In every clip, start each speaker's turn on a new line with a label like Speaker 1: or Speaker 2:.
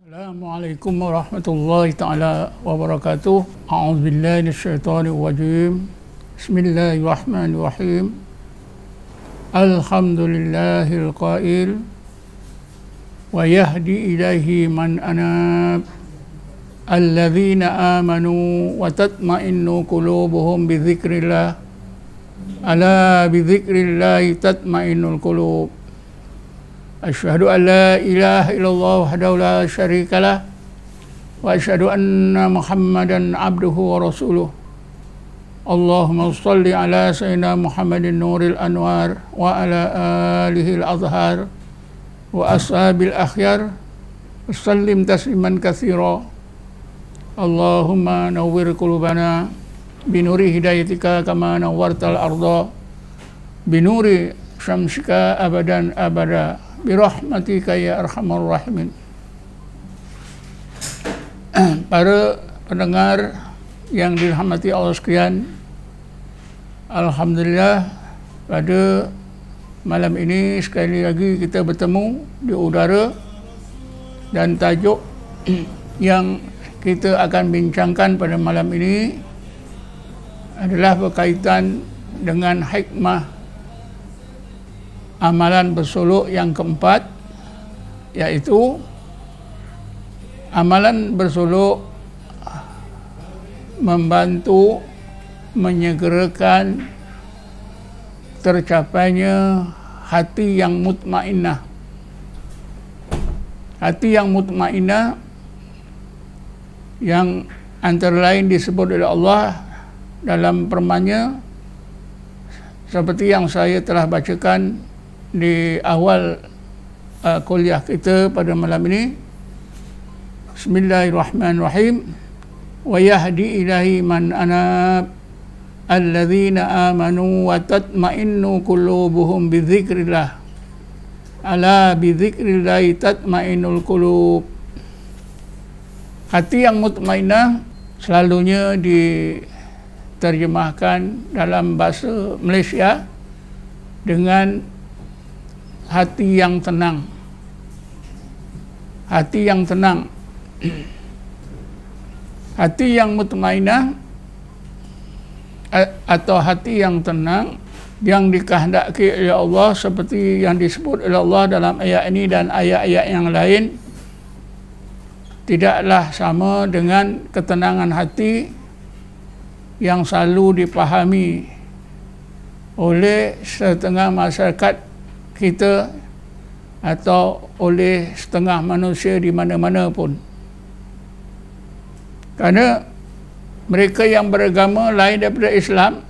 Speaker 1: Assalamualaikum warahmatullahi taala wabarakatuh. A'udzubillahi minasyaitonir rajim. Bismillahirrahmanirrahim. Alhamdulillahil qail wa yahdi ilaihi man anab. Alladzina amanu wa tatma'innu qulubuhum bi dzikrillah. Ala bi dzikrillah tatma'innul qulub. Asyhadu an la ilaha illallah wahdahu la syarikalah wa asyhadu anna Muhammadan abduhu wa rasuluh. Allahumma shalli ala sayyidina Muhammadin nuril anwar wa ala alihi al-azhar wa ashabil akhyar sallim tasliman katsira. Allahumma nawwir qulubana binuri hidayatika kama nawwartal arda binuri syamsika abadan abada birahmatika ya arhamar rahimin. Para pendengar yang dirahmati Allah sekalian, alhamdulillah pada malam ini sekali lagi kita bertemu di udara, dan tajuk yang kita akan bincangkan pada malam ini adalah berkaitan dengan hikmah amalan bersolok yang keempat, iaitu amalan bersolok membantu menyegerakan tercapainya hati yang mutmainnah. Hati yang mutmainnah yang antara lain disebut oleh Allah dalam firman-Nya seperti yang saya telah bacakan di awal kuliah kita pada malam ini. Bismillahirrahmanirrahim. Wa yahdi ilahi man anab. Alladzina amanu wa tatma'innu qulubuhum bi dzikrillah. Ala bi dzikrillah tatma'innul qulub. Hati yang mutmainnah selalunya diterjemahkan dalam bahasa Malaysia dengan hati yang tenang. Hati yang tenang. Hati yang mutmainnah atau hati yang tenang yang dikehendaki oleh Allah seperti yang disebut oleh Allah dalam ayat ini dan ayat-ayat yang lain, tidaklah sama dengan ketenangan hati yang selalu dipahami oleh setengah masyarakat kita atau oleh setengah manusia di mana-mana pun. Kerana mereka yang beragama lain daripada Islam,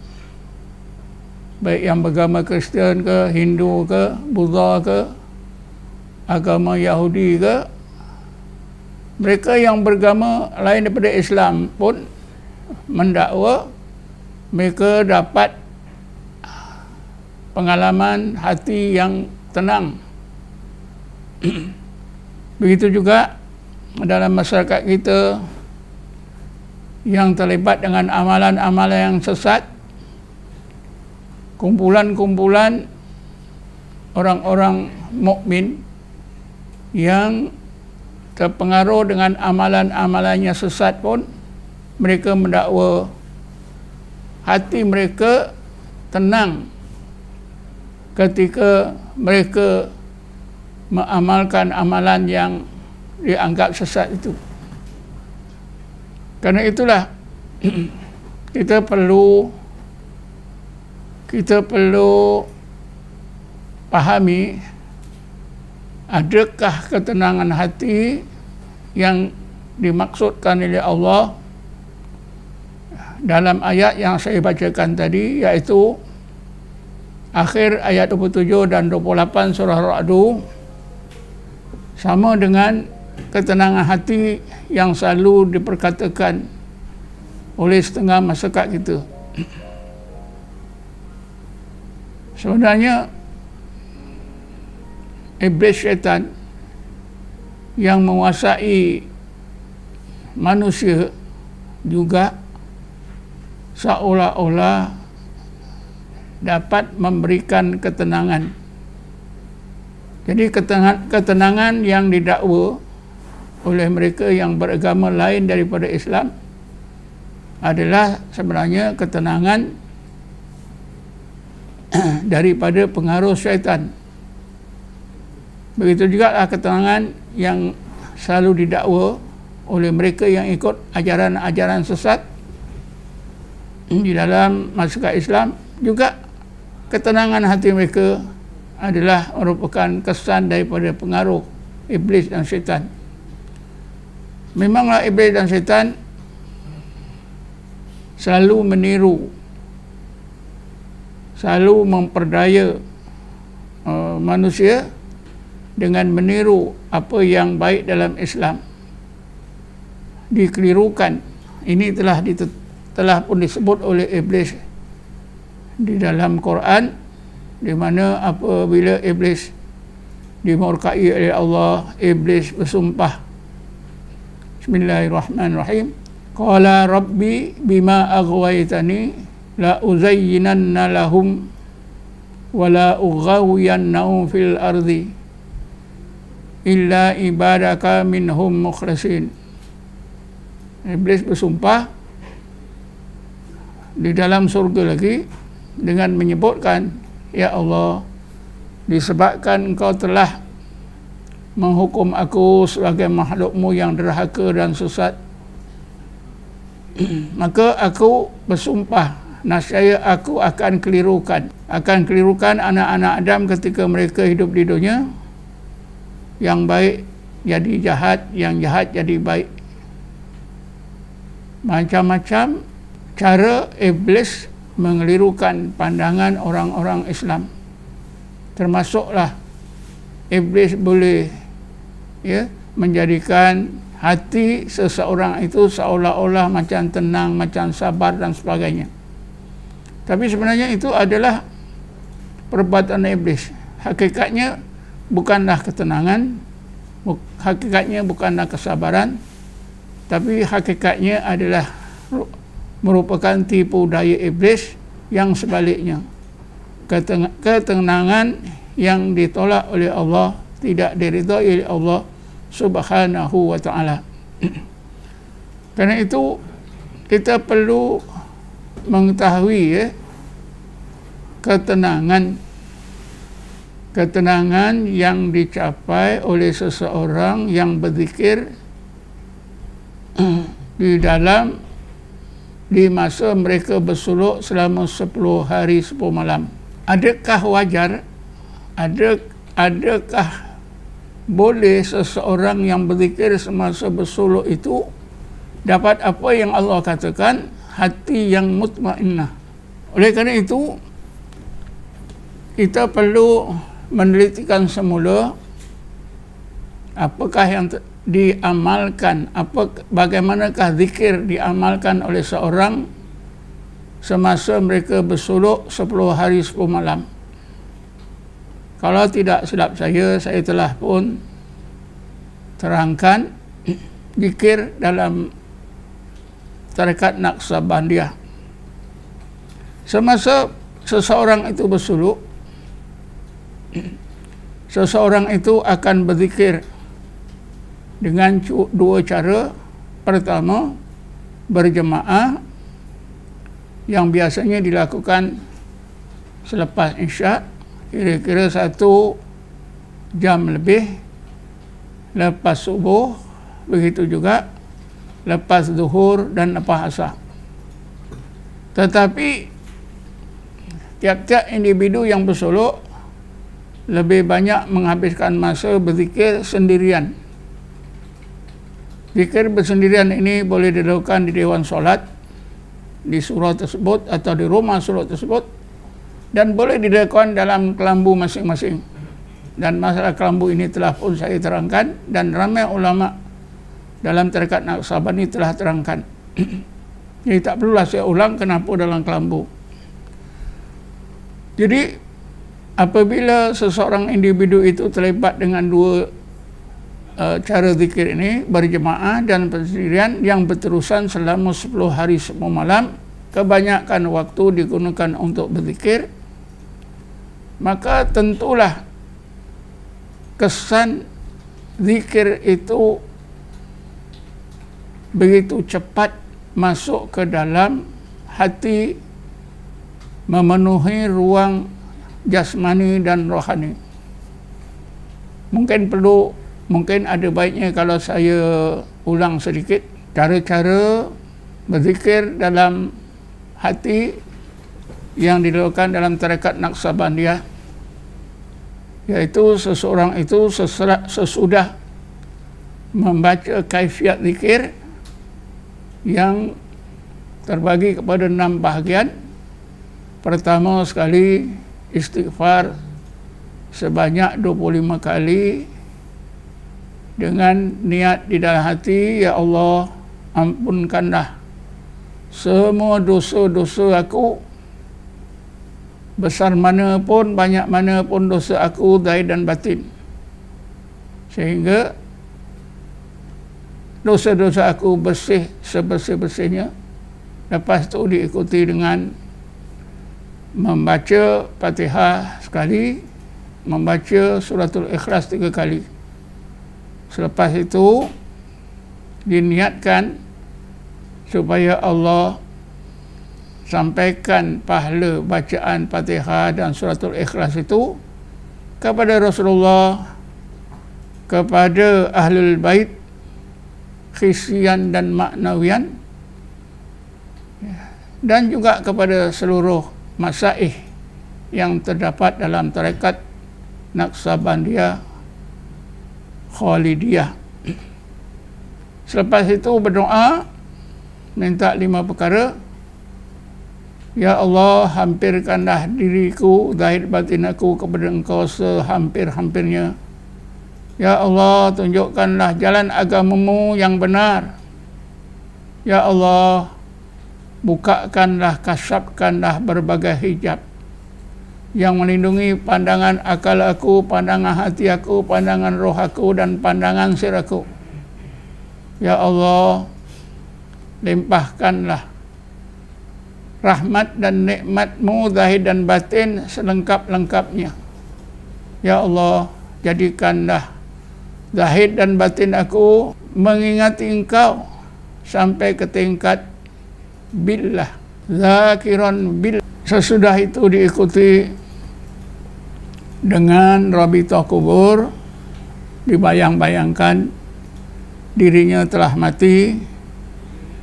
Speaker 1: baik yang beragama Kristian ke, Hindu ke, Buddha ke, agama Yahudi ke, mereka yang beragama lain daripada Islam pun mendakwa mereka dapat pengalaman hati yang tenang. Begitu juga dalam masyarakat kita yang terlibat dengan amalan-amalan yang sesat, kumpulan-kumpulan orang-orang mukmin yang terpengaruh dengan amalan-amalannya sesat pun mereka mendakwa hati mereka tenang ketika mereka mengamalkan amalan yang dianggap sesat itu. Karena itulah kita perlu pahami adakah ketenangan hati yang dimaksudkan oleh Allah dalam ayat yang saya bacakan tadi, iaitu akhir ayat 27 dan 28 surah Ra'du, sama dengan ketenangan hati yang selalu diperkatakan oleh setengah masyarakat kita. Sebenarnya iblis syaitan yang menguasai manusia juga seolah-olah dapat memberikan ketenangan. Jadi ketenangan yang didakwa oleh mereka yang beragama lain daripada Islam adalah sebenarnya ketenangan daripada pengaruh syaitan. Begitu juga ketenangan yang selalu didakwa oleh mereka yang ikut ajaran-ajaran sesat di dalam masyarakat Islam, juga ketenangan hati mereka adalah merupakan kesan daripada pengaruh iblis dan syaitan. Memanglah iblis dan syaitan selalu meniru, selalu memperdaya manusia dengan meniru apa yang baik dalam Islam, dikelirukan. Ini telah pun disebut oleh iblis di dalam Quran, di mana apabila iblis dimurkai oleh Allah, iblis bersumpah. Bismillahirrahmanirrahim. Qala rabbi bima aghwaytani la uzayyinanna lahum wa la ughawiyannahum fil ardi illa ibadaka minhum mukhlasin. Iblis bersumpah di dalam surga lagi dengan menyebutkan, ya Allah, disebabkan engkau telah menghukum aku sebagai makhlukmu yang derhaka dan sesat, maka aku bersumpah nascaya aku akan kelirukan anak-anak Adam ketika mereka hidup di dunia. Yang baik jadi jahat, yang jahat jadi baik. Macam-macam cara iblis mengelirukan pandangan orang-orang Islam. Termasuklah iblis boleh menjadikan hati seseorang itu seolah-olah macam tenang, macam sabar dan sebagainya. Tapi sebenarnya itu adalah perbuatan iblis. Hakikatnya bukanlah ketenangan, hakikatnya bukanlah kesabaran, tapi hakikatnya adalah merupakan tipu daya iblis yang sebaliknya. Ketenangan yang ditolak oleh Allah, tidak diridhai oleh Allah Subhanahu wa ta'ala. Karena itu kita perlu mengetahui ketenangan yang dicapai oleh seseorang yang berzikir di masa mereka bersuluk selama 10 hari 10 malam. Adakah wajar, adakah boleh seseorang yang berzikir semasa bersuluk itu dapat apa yang Allah katakan, hati yang mutmainnah? Oleh kerana itu kita perlu menelitikan semula apakah yang diamalkan, bagaimanakah zikir diamalkan oleh seorang semasa mereka bersuluk 10 hari 10 malam. Kalau tidak silap saya telah pun terangkan zikir dalam tarekat Naqsabandiyah. Semasa seseorang itu bersuluk, seseorang itu akan berzikir dengan 2 cara. Pertama, berjemaah yang biasanya dilakukan selepas Isyak, kira-kira 1 jam lebih lepas subuh, begitu juga lepas zuhur dan lepas asar. Tetapi tiap-tiap individu yang bersuluk lebih banyak menghabiskan masa berzikir sendirian. Zikir bersendirian ini boleh dilakukan di dewan solat, di surau tersebut atau di rumah surau tersebut, dan boleh dilakukan dalam kelambu masing-masing. Dan masalah kelambu ini telah pun saya terangkan, dan ramai ulama dalam tarekat Naqsabandi telah terangkan. Jadi tak perlulah saya ulang kenapa dalam kelambu. Jadi apabila seseorang individu itu terlibat dengan dua cara zikir ini, berjemaah dan bersendirian yang berterusan selama 10 hari 10 malam, kebanyakan waktu digunakan untuk berzikir, maka tentulah kesan zikir itu begitu cepat masuk ke dalam hati, memenuhi ruang jasmani dan rohani. Mungkin ada baiknya kalau saya ulang sedikit cara-cara berzikir dalam hati yang dilakukan dalam tarekat Naqsabandiyah, iaitu seseorang itu sesudah membaca kaifiat zikir yang terbagi kepada 6 bahagian. Pertama sekali, istighfar sebanyak 25 kali dengan niat di dalam hati, ya Allah, ampunkanlah semua dosa-dosa aku, besar mana pun, banyak mana pun dosa aku, zahir dan batin, sehingga dosa-dosa aku bersih sebersih-bersihnya. Lepas itu diikuti dengan membaca Fatihah sekali, membaca suratul Ikhlas 3 kali. Selepas itu diniatkan supaya Allah sampaikan pahala bacaan Fatihah dan suratul Ikhlas itu kepada Rasulullah, kepada Ahlul Bait, khisian dan maknawian, dan juga kepada seluruh masaih yang terdapat dalam tarekat Naqsabandiyah Khalidiyah. Selepas itu berdoa, minta 5 perkara. Ya Allah, hampirkanlah diriku, zahir batin aku kepada Engkau sehampir-hampirnya. Ya Allah, tunjukkanlah jalan agamamu yang benar. Ya Allah, bukakanlah, kasyafkanlah berbagai hijab yang melindungi pandangan akal aku, pandangan hati aku, pandangan roh aku, dan pandangan sir aku. Ya Allah, limpahkanlah rahmat dan nikmat-Mu zahir dan batin selengkap-lengkapnya. Ya Allah, jadikanlah zahir dan batin aku mengingati Engkau sampai ke tingkat billah, zakiran billah. Sesudah itu diikuti dengan rabitah kubur, dibayang-bayangkan dirinya telah mati,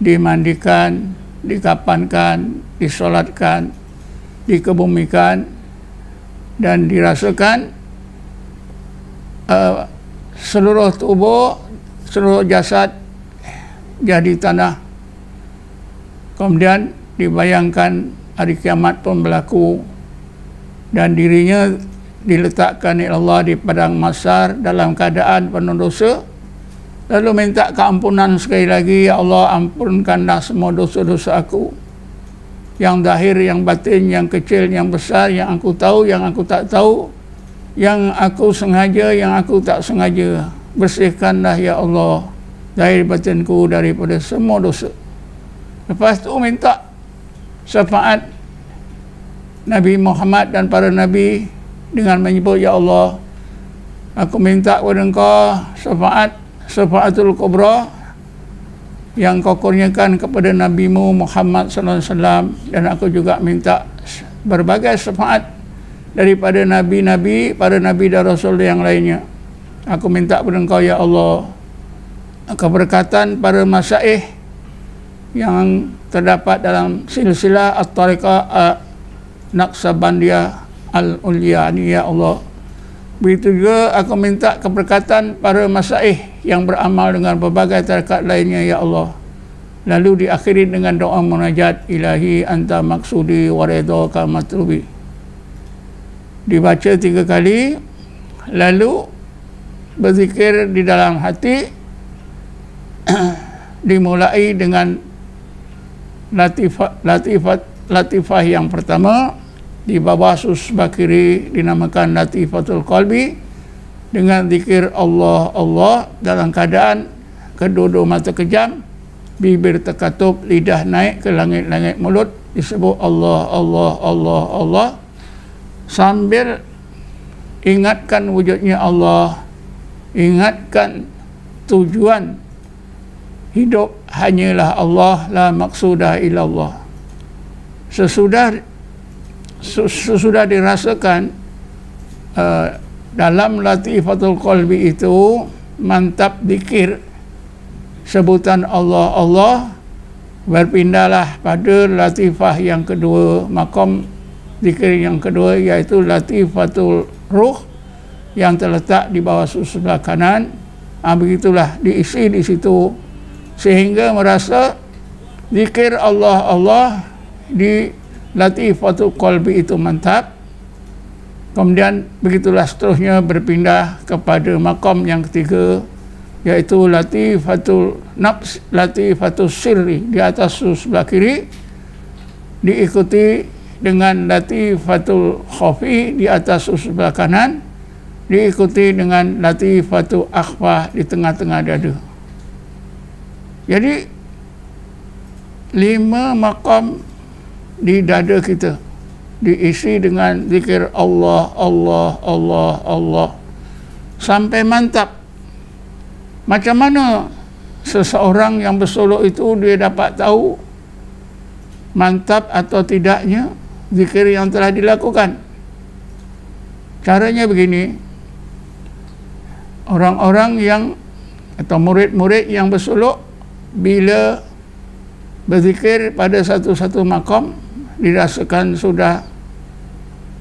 Speaker 1: dimandikan, dikapankan, disolatkan, dikebumikan, dan dirasakan seluruh tubuh, seluruh jasad jadi tanah. Kemudian dibayangkan hari kiamat pun berlaku dan dirinya diletakkan oleh Allah di padang mahsyar dalam keadaan penuh dosa, lalu minta keampunan sekali lagi. Ya Allah, ampunkanlah semua dosa-dosa aku, yang zahir, yang batin, yang kecil, yang besar, yang aku tahu, yang aku tak tahu, yang aku sengaja, yang aku tak sengaja. Bersihkanlah ya Allah zahir batinku daripada semua dosa. Lepas tu minta syafaat Nabi Muhammad dan para Nabi dengan menyebut, ya Allah, aku minta kepada Engkau syafaatul kubra yang Kau kurniakan kepada Nabi-Mu Muhammad sallallahu alaihi wasallam, dan aku juga minta berbagai syafaat daripada Nabi-Nabi, para Nabi dan Rasul yang lainnya. Aku minta kepada Engkau ya Allah keberkatan para masyaikh yang terdapat dalam silsilah at-tariqah Naqsabandiyah al-Ulia ni ya Allah. Begitu juga aku minta keberkatan para masyaikh yang beramal dengan berbagai tarekat lainnya ya Allah. Lalu diakhiri dengan doa munajat, ilahi anta maksudi wa ridhaka matlubi. Dibaca 3 kali, lalu berzikir di dalam hati. Dimulai dengan latifah yang pertama, di bawah sebelah kiri dinamakan Latifatul Qalbi, dengan zikir Allah Allah dalam keadaan kedua-dua mata kejam, bibir terkatup, lidah naik ke langit-langit mulut, disebut Allah Allah Allah Allah, sambil ingatkan wujudnya Allah, ingatkan tujuan hidup hanyalah Allah, la maqsudah illallah. Sesudah dirasakan dalam Latifatul Qalbi itu mantap zikir sebutan Allah Allah, berpindahlah pada latifah yang kedua, makom zikir yang kedua, iaitu Latifatul Ruh yang terletak di bawah sebelah kanan. Begitulah diisi di situ sehingga merasa zikir Allah Allah di Latifatul Qalbi itu mantap. Kemudian begitulah seterusnya berpindah kepada makom yang ketiga, iaitu Latifatul Nafs, Latifatul Sirri di atas sebelah kiri, diikuti dengan Latifatul Khafi di atas sebelah kanan, diikuti dengan Latifatul Akhfah di tengah-tengah dada. Jadi 5 makom di dada kita diisi dengan zikir Allah Allah Allah Allah sampai mantap. Macam mana seseorang yang bersolok itu dia dapat tahu mantap atau tidaknya zikir yang telah dilakukan? Caranya begini, orang-orang yang atau murid-murid yang bersolok bila berzikir pada satu-satu makom, dirasakan sudah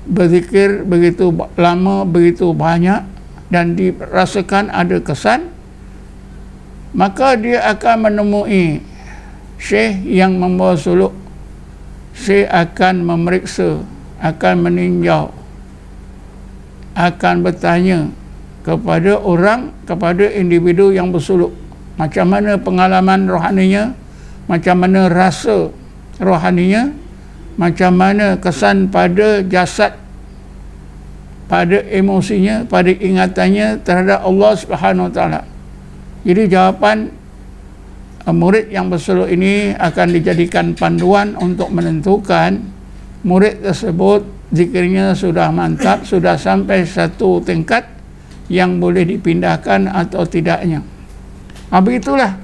Speaker 1: berzikir begitu lama, begitu banyak, dan dirasakan ada kesan, maka dia akan menemui syekh yang membawa suluk. Syekh akan memeriksa, akan meninjau, akan bertanya kepada orang, kepada individu yang bersuluk, macam mana pengalaman rohaninya, macam mana rasa rohaninya, macam mana kesan pada jasad, pada emosinya, pada ingatannya terhadap Allah Subhanahu Wa Taala. Jadi jawapan murid yang bersolok ini akan dijadikan panduan untuk menentukan murid tersebut zikirnya sudah mantap, sudah sampai satu tingkat yang boleh dipindahkan atau tidaknya. Begitulah.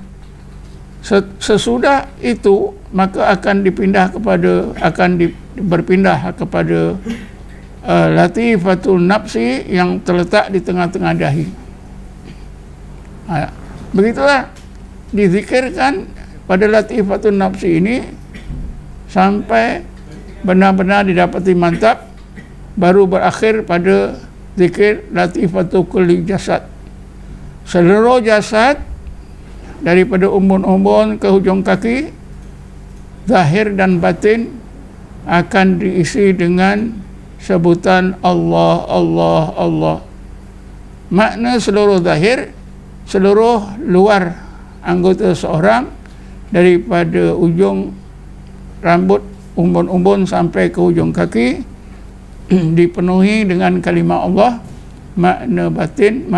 Speaker 1: Sesudah itu maka akan berpindah kepada Latifatul Nafsi yang terletak di tengah-tengah dahi. Begitulah dizikirkan pada Latifatul Nafsi ini sampai benar-benar didapati mantap, baru berakhir pada zikir Latifatul Kulli Jasad. Seluruh jasad daripada umbun-umbun ke hujung kaki, zahir dan batin, akan diisi dengan sebutan Allah Allah Allah. Makna seluruh zahir, seluruh luar anggota seorang, daripada ujung rambut, umbun-umbun sampai ke hujung kaki, dipenuhi dengan kalimah Allah. Makna batin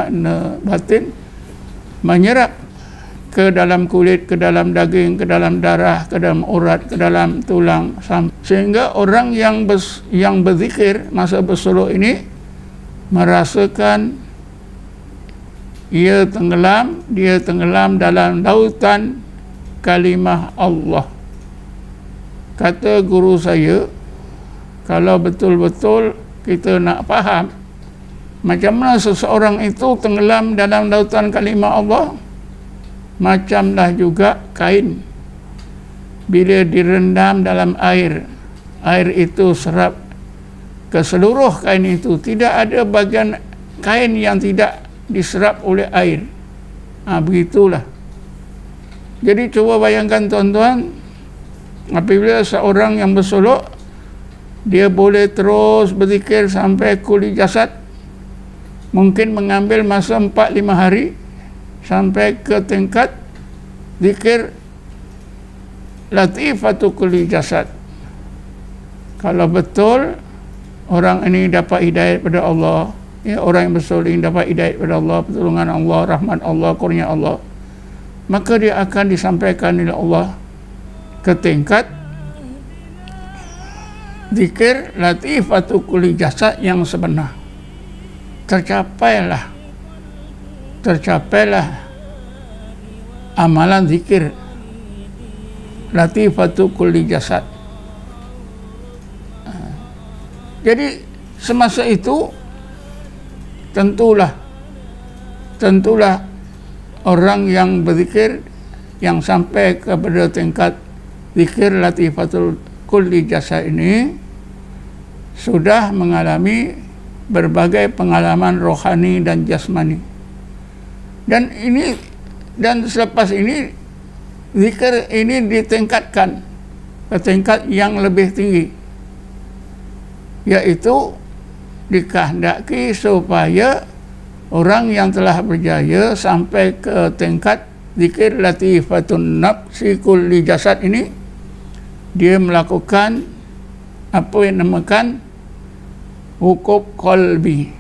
Speaker 1: menyerap ke dalam kulit, ke dalam daging, ke dalam darah, ke dalam urat, ke dalam tulang, sehingga orang yang berzikir masa bersolok ini merasakan dia tenggelam dalam lautan kalimah Allah. Kata guru saya, kalau betul-betul kita nak faham macam mana seseorang itu tenggelam dalam lautan kalimah Allah, macamlah juga kain bila direndam dalam air, air itu serap ke seluruh kain itu, tidak ada bagian kain yang tidak diserap oleh air. Begitulah. Jadi cuba bayangkan tuan-tuan, apabila seorang yang bersolok dia boleh terus berzikir sampai kuli jasad, mungkin mengambil masa 4-5 hari sampai ke tingkat zikir Latifatul Kulli Jasad. Kalau betul orang ini dapat hidayat pada Allah, ya, orang yang bersoleh dapat hidayat pada Allah, pertolongan Allah, rahmat Allah, kurnia Allah, maka dia akan disampaikan oleh Allah ke tingkat zikir latifatu kulli jasad yang sebenar. Tercapailah amalan zikir latifatu kulli jasad. Jadi semasa itu tentulah orang yang berzikir yang sampai kepada tingkat zikir latifatul kulli jasad ini sudah mengalami berbagai pengalaman rohani dan jasmani. Dan selepas ini zikir ini ditingkatkan ke tingkat yang lebih tinggi, yaitu dikehendaki supaya orang yang telah berjaya sampai ke tingkat zikir latifatun nafsi kulli jasad ini, dia melakukan apa yang dinamakan wukuf qalbi.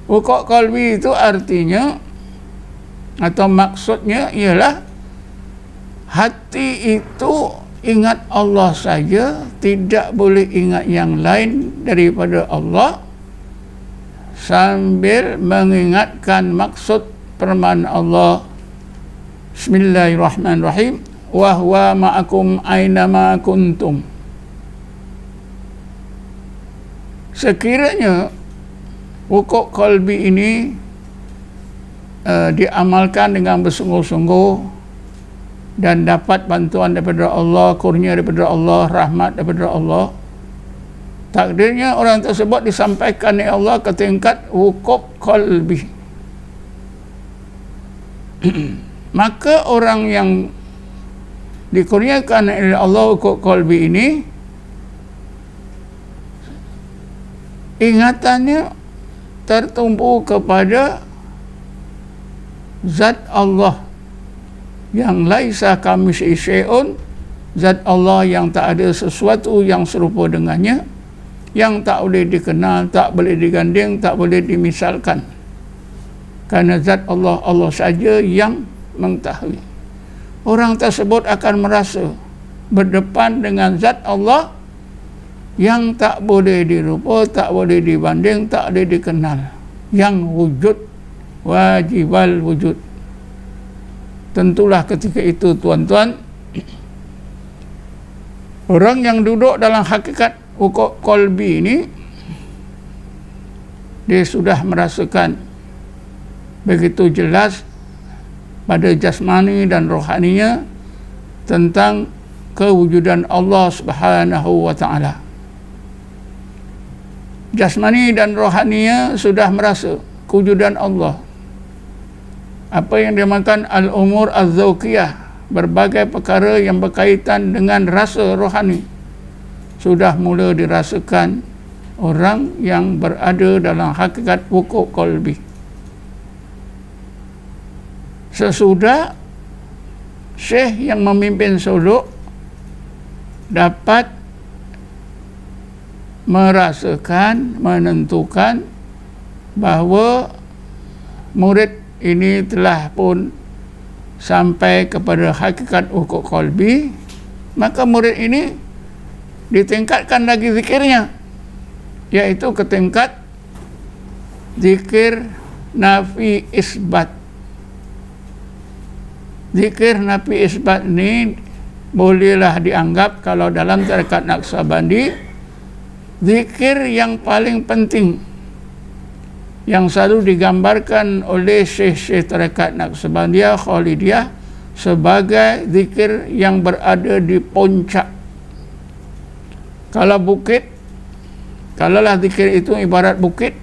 Speaker 1: Wukuf qalbi itu artinya atau maksudnya ialah hati itu ingat Allah saja, tidak boleh ingat yang lain daripada Allah, sambil mengingatkan maksud firman Allah, Bismillahirrahmanirrahim, wa huwa ma'akum aynama kuntum. Sekiranya wukuf qalbi ini diamalkan dengan bersungguh-sungguh dan dapat bantuan daripada Allah, kurnia daripada Allah, rahmat daripada Allah, takdirnya orang tersebut disampaikan oleh Allah ke tingkat wukuf qalbi. Maka orang yang dikurniakan oleh Allah wukuf qalbi ini, ingatannya tertumpu kepada zat Allah yang laisa kamitslihi syai'un, zat Allah yang tak ada sesuatu yang serupa dengannya, yang tak boleh dikenal, tak boleh diganding, tak boleh dimisalkan. Karena zat Allah, Allah saja yang mengetahui. Orang tersebut akan merasa berdepan dengan zat Allah yang tak boleh dirupa, tak boleh dibanding, tak boleh dikenal, yang wujud, wajibal wujud. Tentulah ketika itu tuan-tuan, orang yang duduk dalam hakikat wukuf qalbi ini, dia sudah merasakan begitu jelas pada jasmani dan rohaninya tentang kewujudan Allah Subhanahu wa ta'ala. Jasmani dan rohaninya sudah merasa kewujudan Allah. Apa yang dinamakan al-umur az-zawqiyah, berbagai perkara yang berkaitan dengan rasa rohani, sudah mula dirasakan orang yang berada dalam hakikat wukuf qalbi. Sesudah syekh yang memimpin suluk dapat merasakan, menentukan bahawa murid ini telah pun sampai kepada hakikat wukuf qalbi, maka murid ini ditingkatkan lagi zikirnya, yaitu ke tingkat zikir nafi isbat. Zikir nafi isbat ini bolehlah dianggap kalau dalam tarekat Naqsabandi zikir yang paling penting, yang selalu digambarkan oleh syekh-syekh tarekat Naqsabandiyah, Khalidiyah sebagai zikir yang berada di puncak. Kalau bukit, kalaulah zikir itu ibarat bukit,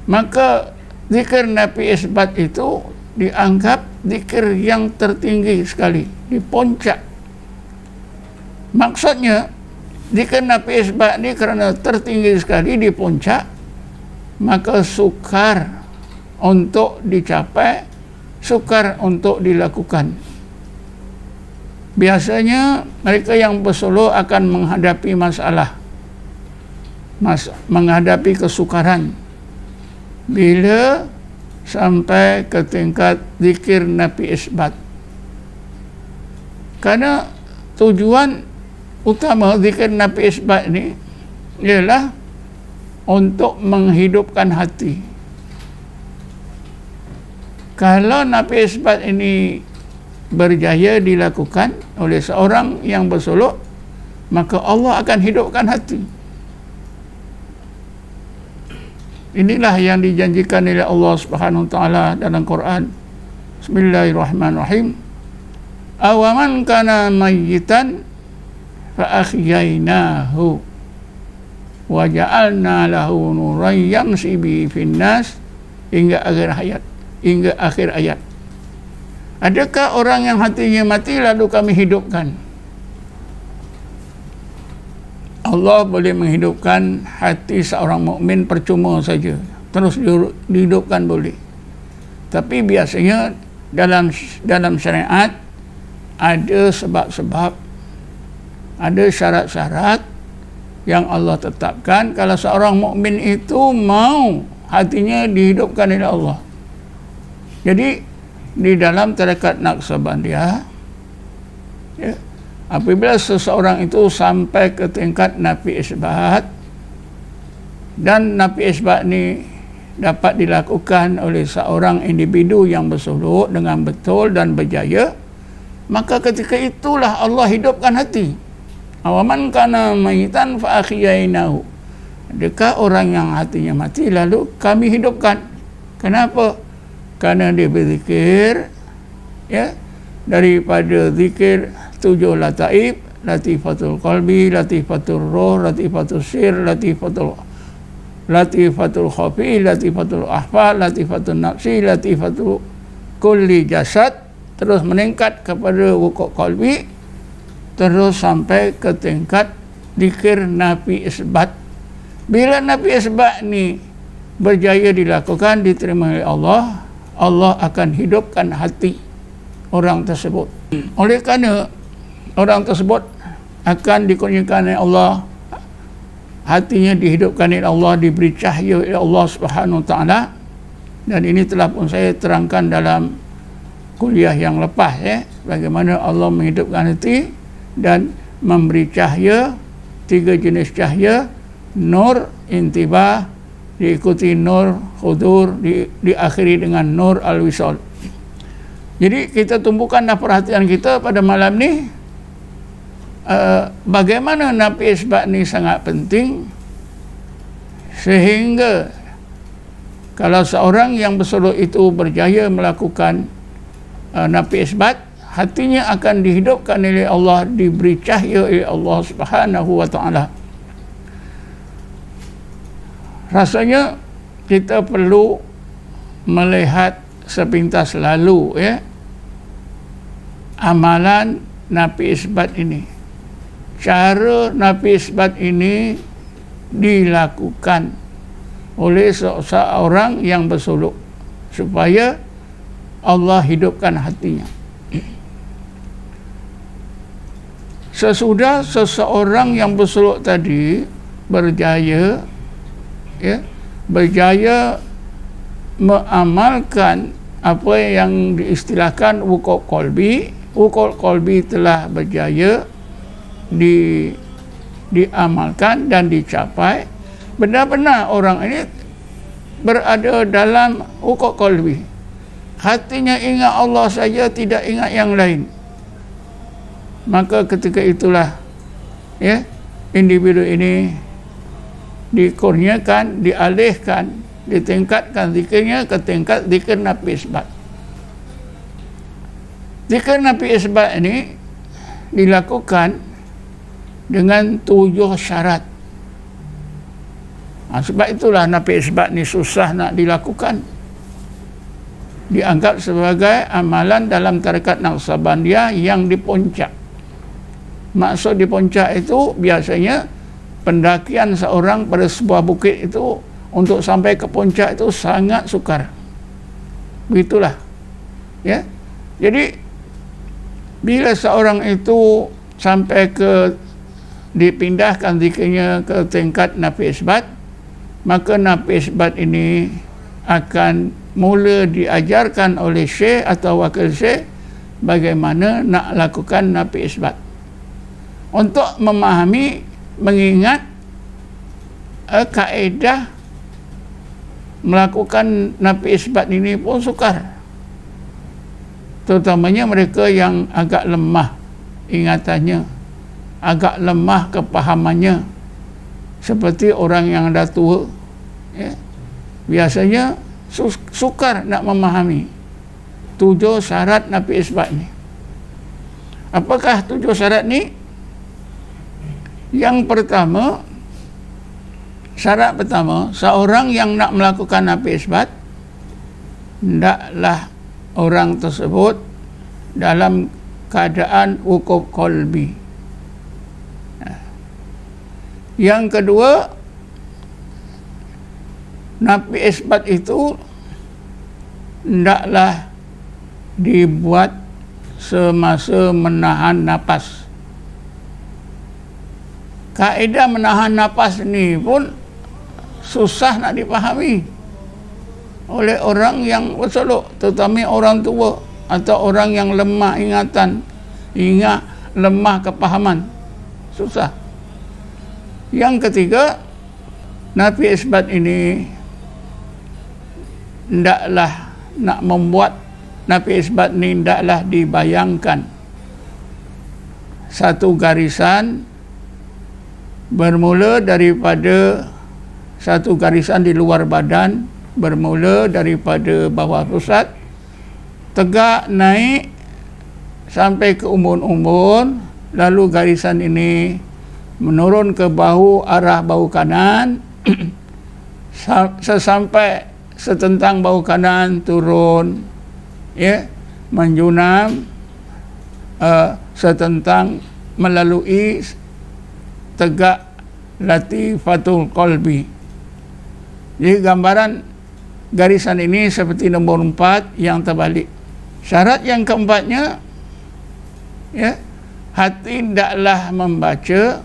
Speaker 1: maka zikir nafi isbat itu dianggap zikir yang tertinggi sekali, di puncak. Maksudnya zikir nafi isbat ini kerana tertinggi sekali di puncak, maka sukar untuk dicapai, sukar untuk dilakukan. Biasanya mereka yang bersolok akan menghadapi masalah menghadapi kesukaran bila sampai ke tingkat zikir nafi isbat. Karena tujuan utama zikir nafi isbat ni ialah untuk menghidupkan hati. Kalau nafi isbat ini berjaya dilakukan oleh seorang yang bersolok, maka Allah akan hidupkan hati. Inilah yang dijanjikan oleh Allah Subhanahu wa taala dalam Quran. Bismillahirrahmanirrahim. Awaman kana mayyitan fa ahyaynahu wa ja'alna lahu nuran yamshi bi finnas, hingga akhir ayat. Adakah orang yang hatinya mati lalu kami hidupkan? Allah boleh menghidupkan hati seorang mukmin percuma saja. Terus dihidupkan boleh. Tapi biasanya dalam syariat ada sebab-sebab, ada syarat-syarat yang Allah tetapkan kalau seorang mukmin itu mau hatinya dihidupkan oleh Allah. Jadi di dalam tarekat Naqsabandiyah, ya, apabila seseorang itu sampai ke tingkat nafi isbat, dan nafi isbat ni dapat dilakukan oleh seorang individu yang bersolok dengan betul dan berjaya, maka ketika itulah Allah hidupkan hati. Awaman kana mayitan fa ahyaynahu. Adakah orang yang hatinya mati lalu kami hidupkan? Kenapa? Karena dia berzikir, ya, daripada zikir 7 lataif, latifatul qalbi, latifatul roh, latifatul sir, latifatul khafi, latifatul ahfal, latifatul nafsi, latifatul kulli jasad, terus meningkat kepada wukuk qalbi, terus sampai ke tingkat zikir nafi isbat. Bila nafi isbat ni berjaya dilakukan, diterima oleh Allah, Allah akan hidupkan hati orang tersebut. Oleh kerana orang tersebut akan dikurniakan oleh Allah, hatinya dihidupkan oleh Allah, diberi cahaya oleh Allah Subhanahu wa taala. Dan ini telah pun saya terangkan dalam kuliah yang lepas, ya, bagaimana Allah menghidupkan hati dan memberi cahaya, 3 jenis cahaya: nur intibah, diikuti nur hudur, diakhiri dengan nur al-wisal. Jadi kita tumpukanlah perhatian kita pada malam ni, bagaimana nafi isbat ni sangat penting, sehingga kalau seorang yang bersolok itu berjaya melakukan nafi isbat, hatinya akan dihidupkan oleh Allah, diberi cahaya oleh Allah Subhanahu wa taala. Rasanya kita perlu melihat sepintas lalu, ya, amalan nafi isbat ini. Cara nafi isbat ini dilakukan oleh seorang yang bersolok supaya Allah hidupkan hatinya. Sesudah seseorang yang bersolok tadi berjaya, ya, berjaya mengamalkan apa yang diistilahkan wukuk qalbi. Wukuk qalbi telah berjaya diamalkan dan dicapai. Benar-benar orang ini berada dalam wukuk qalbi. Hatinya ingat Allah saja, tidak ingat yang lain. Maka ketika itulah, ya, individu ini dikurniakan, dialihkan, ditingkatkan zikirnya ke tingkat zikir nafi isbat. Zikir nafi isbat ini dilakukan dengan 7 syarat. Sebab itulah nafi isbat ni susah nak dilakukan. Dianggap sebagai amalan dalam tarekat Naqsabandiyah yang di puncak. Maksud di puncak itu biasanya pendakian seorang pada sebuah bukit itu, untuk sampai ke puncak itu sangat sukar. Begitulah, ya. Jadi bila seorang itu sampai ke dipindahkan zikirnya ke tingkat nafi isbat, maka nafi isbat ini akan mula diajarkan oleh syekh atau wakil syekh bagaimana nak lakukan nafi isbat. Untuk memahami, mengingat kaedah melakukan nafi isbat ini pun sukar, terutamanya mereka yang agak lemah ingatannya, agak lemah kepahamannya, seperti orang yang dah tua, ya, biasanya sukar nak memahami 7 syarat nafi isbat ni. Apakah 7 syarat ni? Yang pertama, syarat pertama, seorang yang nak melakukan nafi isbat, hendaklah orang tersebut dalam keadaan wukuf qalbi. Yang kedua, nafi isbat itu hendaklah dibuat semasa menahan nafas. Kaedah menahan nafas ni pun susah nak dipahami oleh orang yang bersolok, terutama orang tua atau orang yang lemah ingatan, lemah kepahaman, susah. Yang ketiga, nafi isbat ini hendaklah nak membuat nafi isbat ni hendaklah dibayangkan satu garisan bermula daripada satu garisan di luar badan, bermula daripada bawah pusat, tegak naik sampai ke umbun-umbun, lalu garisan ini menurun ke bahu, arah bahu kanan sesampai setentang bahu kanan turun, ya, menjunam setentang melalui tegak latifatul qalbi. Jadi gambaran garisan ini seperti nombor 4 yang terbalik. Syarat yang keempatnya, ya, hati hendaklah membaca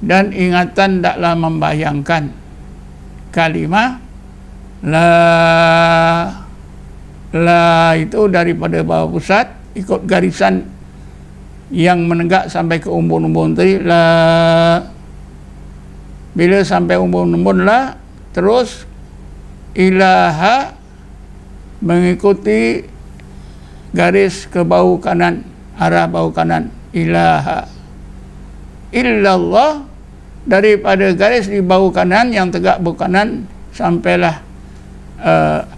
Speaker 1: dan ingatan hendaklah membayangkan kalimah la itu daripada bawah pusat ikut garisan yang menegak sampai ke umbun-umbun tadi, la. Bila sampai umbun-umbun la, terus ilaha mengikuti garis ke bahu kanan, arah bahu kanan, ilaha. Illallah daripada garis di bahu kanan yang tegak bahu kanan sampailah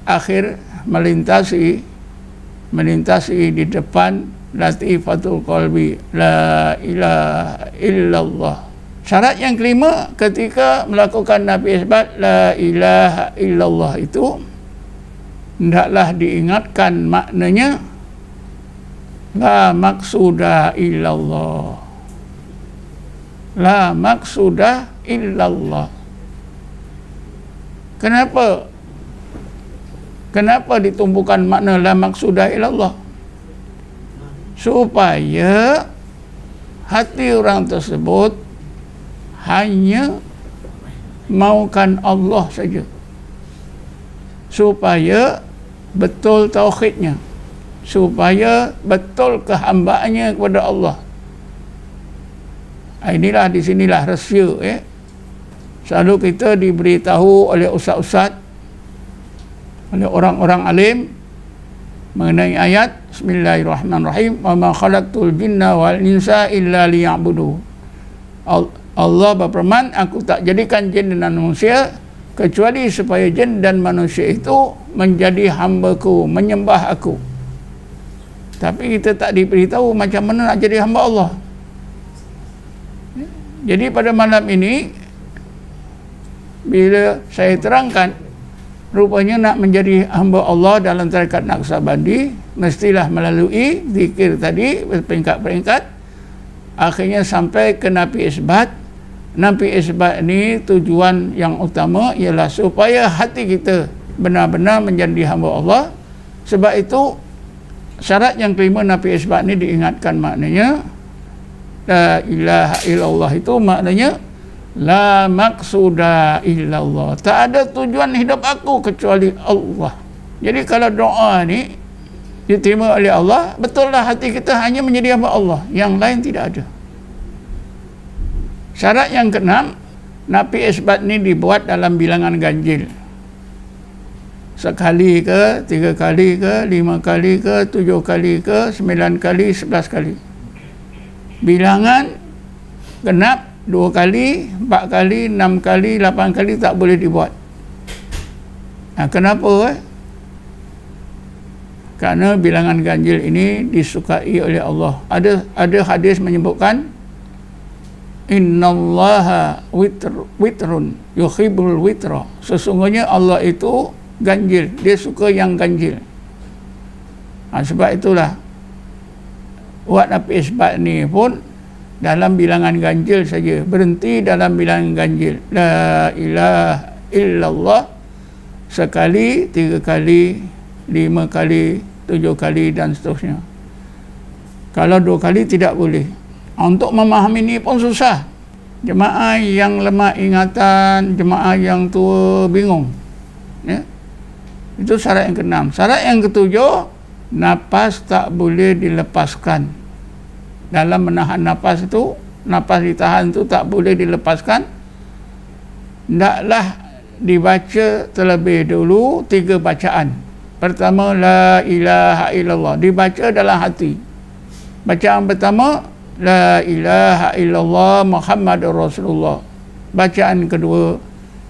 Speaker 1: akhir melintasi di depan latifatul qalbi, la ilaha illallah. Syarat yang kelima ketika melakukan nafi isbat la ilaha illallah itu hendaklah diingatkan maknanya la maksuda illallah, la maksuda illallah. Kenapa ditumbuhkan makna la maksuda illallah? Supaya hati orang tersebut hanya maukan Allah saja, supaya betul tauhidnya, supaya betul kehambaannya kepada Allah. Inilah di sinilah rahsia, ya. Selalu kita diberitahu oleh ustaz-ustaz, oleh orang-orang alim mengenai ayat Bismillahirrahmanirrahim, wa ma khalaqtul jinna wal insa illa liya'budu. Allah berfirman, aku tak jadikan jin dan manusia kecuali supaya jin dan manusia itu menjadi hamba-Ku, menyembah aku. Tapi kita tak diberitahu macam mana nak jadi hamba Allah. Jadi pada malam ini bila saya terangkan, rupanya nak menjadi hamba Allah dalam tarekat Naqsabandi mestilah melalui zikir tadi berperingkat-peringkat, akhirnya sampai ke nafi isbat. Nafi isbat ini tujuan yang utama ialah supaya hati kita benar-benar menjadi hamba Allah. Sebab itu syarat yang kelima nafi isbat ini diingatkan maknanya la ilaha illallah itu maknanya la maqsuda illallah. Tak ada tujuan hidup aku kecuali Allah. Jadi kalau doa ni diterima oleh Allah, betul lah hati kita hanya menjadi hamba Allah, yang lain tidak ada. Syarat yang keenam, nafi isbat ni dibuat dalam bilangan ganjil. Sekali ke, 3 kali ke, 5 kali ke, 7 kali ke, 9 kali, 11 kali. Bilangan genap 2 kali, 4 kali, 6 kali, 8 kali tak boleh dibuat. Kenapa? Kerana bilangan ganjil ini disukai oleh Allah. Ada hadis menyebutkan innallaha witrun yuhibbul witra. Sesungguhnya Allah itu ganjil, dia suka yang ganjil. Sebab itulah buat nafi isbat ni pun dalam bilangan ganjil saja, berhenti dalam bilangan ganjil, la ilaha illallah sekali, 3 kali, 5 kali, 7 kali dan seterusnya. Kalau 2 kali tidak boleh. Untuk memahami ini pun susah. Jemaah yang lemah ingatan, jemaah yang tua bingung, ya? Itu syarat yang keenam. Syarat yang ketujuh, nafas tak boleh dilepaskan. Dalam menahan nafas itu, nafas ditahan itu tak boleh dilepaskan. Hendaklah dibaca terlebih dulu 3 bacaan. Pertama, la ilaha illallah, dibaca dalam hati. Bacaan pertama, la ilaha illallah Muhammadur Rasulullah. Bacaan kedua,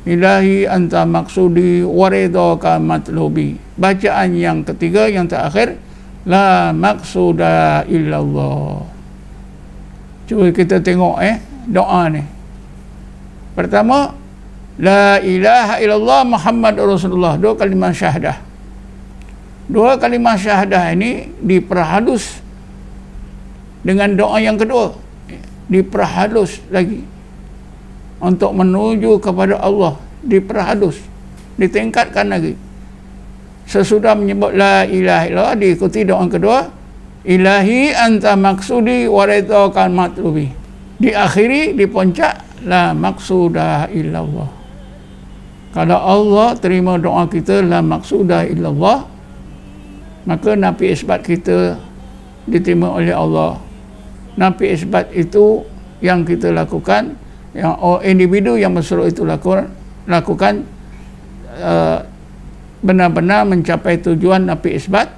Speaker 1: ilahi anta maksudi waridaka matlubi. Bacaan yang ketiga, yang terakhir, la maksuda illallah. Cuba kita tengok doa ni. Pertama, la ilaha illallah Muhammadur Rasulullah, 2 kalimah syahadah. 2 kalimah syahadah ini diperhalus dengan doa yang kedua, diperhalus lagi untuk menuju kepada Allah, diperhalus, ditingkatkan lagi. Sesudah menyebut la ilaha illallah, diikuti doa yang kedua, ilahi anta maksudi waridaka matlubi. Diakhiri, di puncak, la maksuda illallah. Kalau Allah terima doa kita la maksuda illallah, maka nafi isbat kita diterima oleh Allah. Nafi isbat itu yang kita lakukan, yang individu yang berseru itu lakukan benar-benar mencapai tujuan nafi isbat,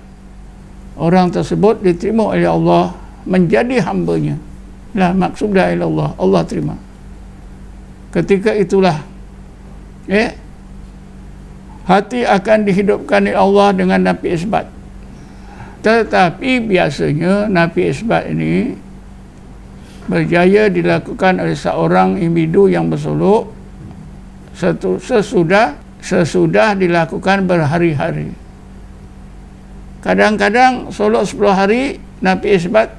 Speaker 1: orang tersebut diterima oleh Allah menjadi hambanya. La maksuda illallah, Allah terima. Ketika itulah hati akan dihidupkan oleh Allah dengan nafi isbat. Tetapi biasanya nafi isbat ini berjaya dilakukan oleh seorang individu yang bersolok sesudah dilakukan berhari-hari. Kadang-kadang solok 10 hari, nafi isbat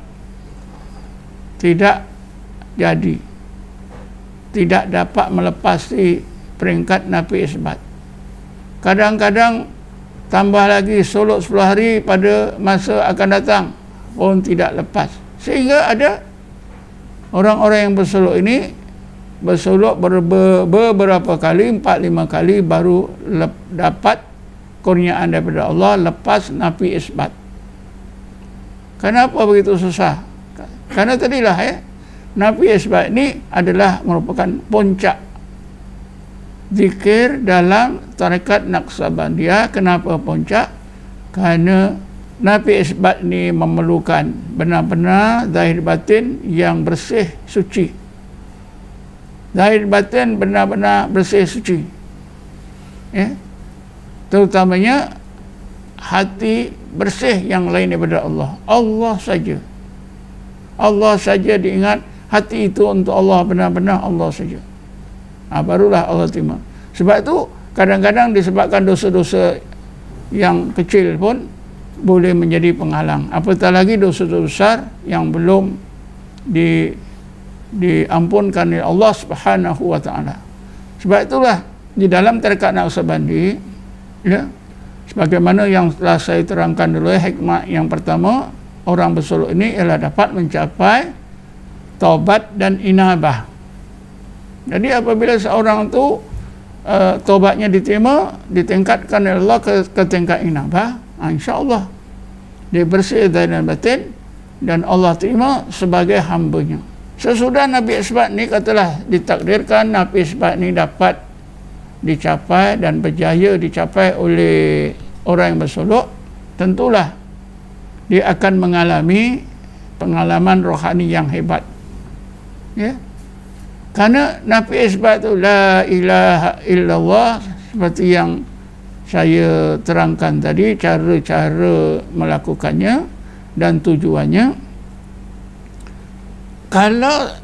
Speaker 1: tidak jadi, tidak dapat melepasi peringkat nafi isbat. Kadang-kadang tambah lagi solok 10 hari pada masa akan datang pun tidak lepas. Sehingga ada orang-orang yang bersolok ini bersolok beberapa kali, 4-5 kali baru dapat kurniaan daripada Allah, lepas nafi isbat. Kenapa begitu susah? Karena tadilah nafi isbat ini adalah merupakan puncak zikir dalam tarekat Naqsabandiyah. Kenapa puncak? Karena nafi isbat ini memerlukan benar-benar zahir batin yang bersih suci. Zahir batin benar-benar bersih suci, terutamanya hati bersih yang lain daripada Allah. Allah saja, Allah saja diingat, hati itu untuk Allah, benar-benar Allah saja. Barulah Allah terima. Sebab itu kadang-kadang disebabkan dosa-dosa yang kecil pun boleh menjadi penghalang, apatah lagi dosa-dosa besar yang belum diampunkan oleh Allah Subhanahu wa taala. Sebab itulah di dalam tarekat Naqsabandi, sebagaimana yang telah saya terangkan dulu, hikmah yang pertama orang bersolok ini ialah dapat mencapai taubat dan inabah. Jadi apabila seorang tu taubatnya diterima, ditingkatkan oleh Allah ke tingkat inabah, insya-Allah dia bersih zahir dan batin dan Allah terima sebagai hamba-Nya. Sesudah Nabi Isbat ni katalah ditakdirkan Nabi Isbat ni dapat dicapai dan berjaya dicapai oleh orang yang bersolok, tentulah dia akan mengalami pengalaman rohani yang hebat. Ya. Karena Nabi Isbat tu la ilaha illallah, seperti yang saya terangkan tadi, cara-cara melakukannya dan tujuannya. Kalau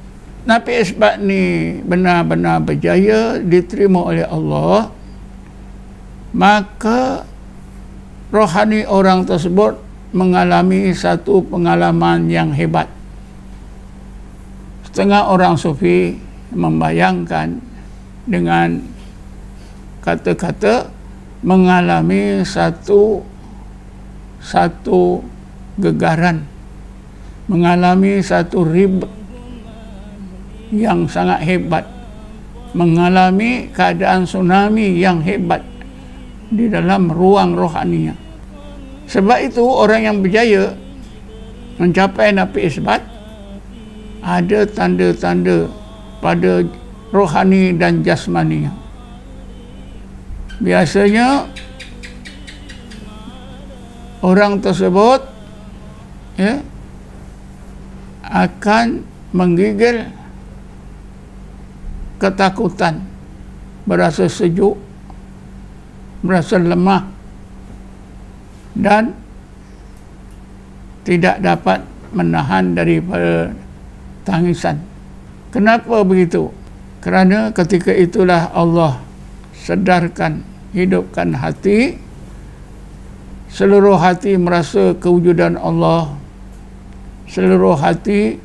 Speaker 1: Nabi Isbat ni benar-benar berjaya diterima oleh Allah, maka rohani orang tersebut mengalami satu pengalaman yang hebat. Setengah orang sufi membayangkan dengan kata-kata mengalami satu gegaran, mengalami satu ribut yang sangat hebat, mengalami keadaan tsunami yang hebat di dalam ruang rohaninya. Sebab itu orang yang berjaya mencapai Nabi Isbat ada tanda-tanda pada rohani dan jasmaninya. Biasanya orang tersebut akan menggigil ketakutan, berasa sejuk, merasa lemah dan tidak dapat menahan daripada tangisan. Kenapa begitu? Kerana ketika itulah Allah sedarkan, hidupkan hati, seluruh hati merasa kewujudan Allah, seluruh hati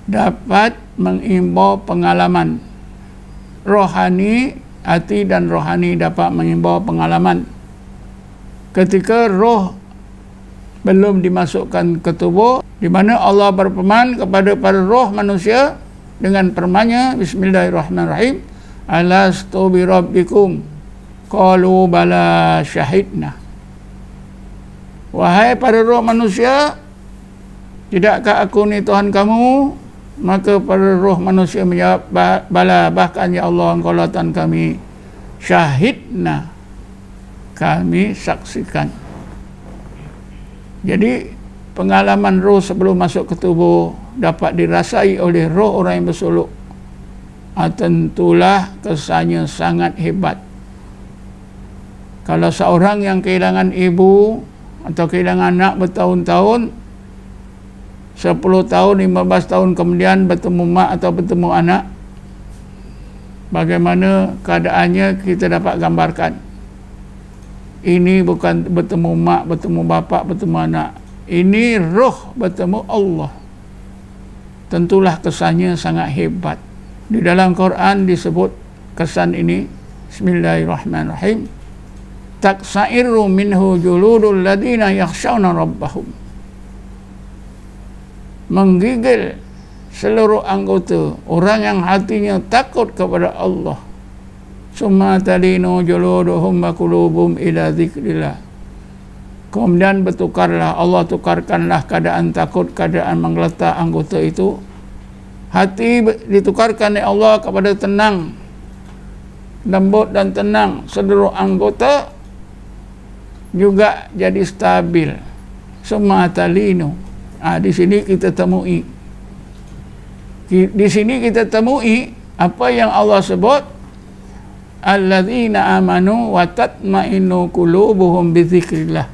Speaker 1: dapat mengimbau pengalaman rohani, hati dan rohani dapat mengimbau pengalaman. Ketika roh belum dimasukkan ke tubuh, di mana Allah berfirman kepada para roh manusia dengan firman-Nya, Bismillahirrahmanirrahim, alastu bi rabbikum qalu bala syahidna. Wahai para roh manusia, tidakkah aku ni Tuhan kamu? Maka para roh manusia menjawab, bala, bahkan ya Allah engkau lah Tuhan kami, syahidna, kami saksikan. Jadi pengalaman roh sebelum masuk ke tubuh dapat dirasai oleh roh orang yang bersolok. Tentulah kesannya sangat hebat. Kalau seorang yang kehilangan ibu atau kehilangan anak bertahun-tahun, 10 tahun, 15 tahun kemudian bertemu mak atau bertemu anak, bagaimana keadaannya kita dapat gambarkan. Ini bukan bertemu mak, bertemu bapa, bertemu anak. Ini roh bertemu Allah. Tentulah kesannya sangat hebat. Di dalam Quran disebut kesan ini, Bismillahirrahmanirrahim, taksairu minhu juludul ladina yakhshawna rabbahum. Menggigil seluruh anggota orang yang hatinya takut kepada Allah. Summa talinu juluduhum wa qulubuhum ila dzikrillah. Kemudian bertukarlah, Allah tukarkanlah keadaan takut, keadaan menggeletar anggota itu. Hati ditukarkan oleh Allah kepada tenang, lembut dan tenang. Seluruh anggota juga jadi stabil. Summa talinu. Di sini kita temui. Di sini kita temui apa yang Allah sebut, alladzina amanu wa tatma'innu qulubuhum bi dzikrillah.